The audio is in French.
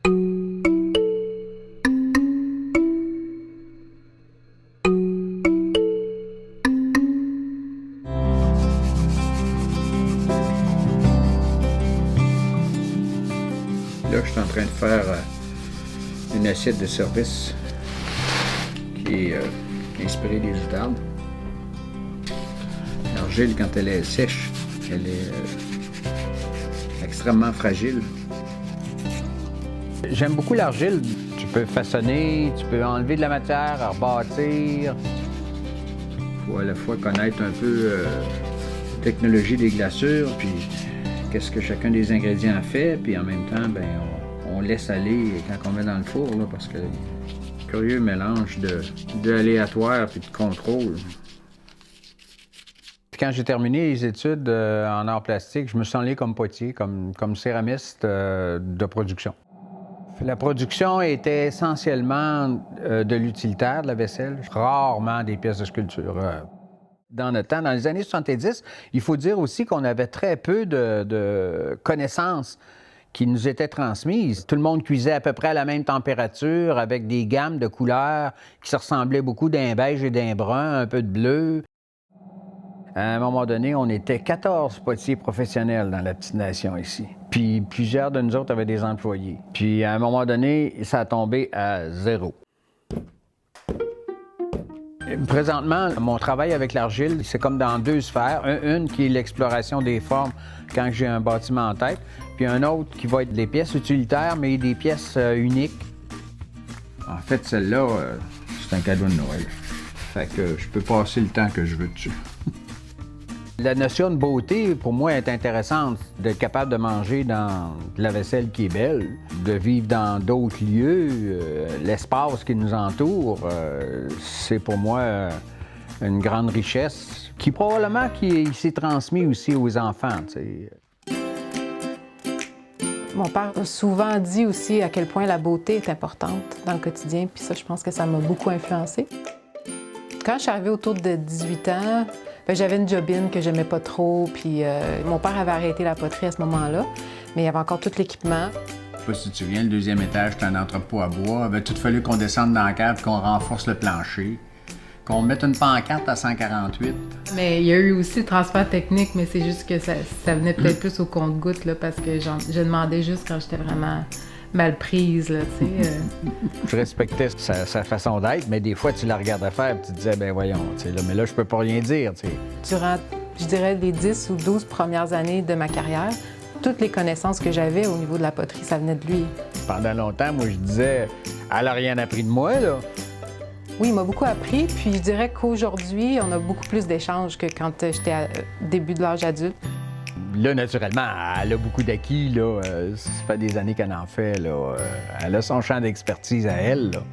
Là, je suis en train de faire une assiette de service qui est inspirée des outardes. L'argile, quand elle est sèche, elle est extrêmement fragile. J'aime beaucoup l'argile. Tu peux façonner, tu peux enlever de la matière, rebâtir. Il faut à la fois connaître un peu la technologie des glaçures, puis qu'est-ce que chacun des ingrédients fait, puis en même temps, ben, on laisse aller quand on met dans le four, là, parce que curieux mélange de aléatoire puis de contrôle. Puis quand j'ai terminé les études en arts plastiques, je me suis enlevé comme potier, comme céramiste de production. La production était essentiellement de l'utilitaire, de la vaisselle, rarement des pièces de sculpture. Dans notre temps, dans les années 70, il faut dire aussi qu'on avait très peu de connaissances qui nous étaient transmises. Tout le monde cuisait à peu près à la même température, avec des gammes de couleurs qui se ressemblaient beaucoup d'un beige et d'un brun, un peu de bleu. À un moment donné, on était 14 potiers professionnels dans la petite nation ici. Puis plusieurs de nous autres avaient des employés. Puis à un moment donné, ça a tombé à 0. Présentement, mon travail avec l'argile, c'est comme dans 2 sphères. Une qui est l'exploration des formes quand j'ai un bâtiment en tête, puis un autre qui va être des pièces utilitaires, mais des pièces uniques. En fait, celle-là, c'est un cadeau de Noël. Fait que je peux passer le temps que je veux dessus. La notion de beauté, pour moi, est intéressante. D'être capable de manger dans de la vaisselle qui est belle, de vivre dans d'autres lieux, l'espace qui nous entoure, c'est pour moi une grande richesse qui probablement s'est transmis aussi aux enfants. T'sais. Mon père a souvent dit aussi à quel point la beauté est importante dans le quotidien, puis ça, je pense que ça m'a beaucoup influencée. Quand je suis arrivée autour de 18 ans, j'avais une job-in que j'aimais pas trop, puis mon père avait arrêté la poterie à ce moment-là, mais il y avait encore tout l'équipement. Je sais pas si tu te souviens, le 2e étage, c'est un entrepôt à bois. Il avait tout fallu qu'on descende dans la cave, qu'on renforce le plancher, qu'on mette une pancarte à 148. Mais il y a eu aussi le transfert technique, mais c'est juste que ça venait peut-être plus au compte-gouttes, là, parce que je demandais juste quand j'étais vraiment mal prise, là, tu sais. Je respectais sa façon d'être, mais des fois, tu la regardais faire et tu te disais, ben voyons, tu sais, là, mais là, je peux pas rien dire, tu sais. Durant, je dirais, les 10 ou 12 premières années de ma carrière, toutes les connaissances que j'avais au niveau de la poterie, ça venait de lui. Pendant longtemps, moi, je disais, elle a rien appris de moi, là. Oui, il m'a beaucoup appris, puis je dirais qu'aujourd'hui, on a beaucoup plus d'échanges que quand j'étais au début de l'âge adulte. Là, naturellement, elle a beaucoup d'acquis, là. Ça fait des années qu'elle en fait, là. Elle a son champ d'expertise à elle, là.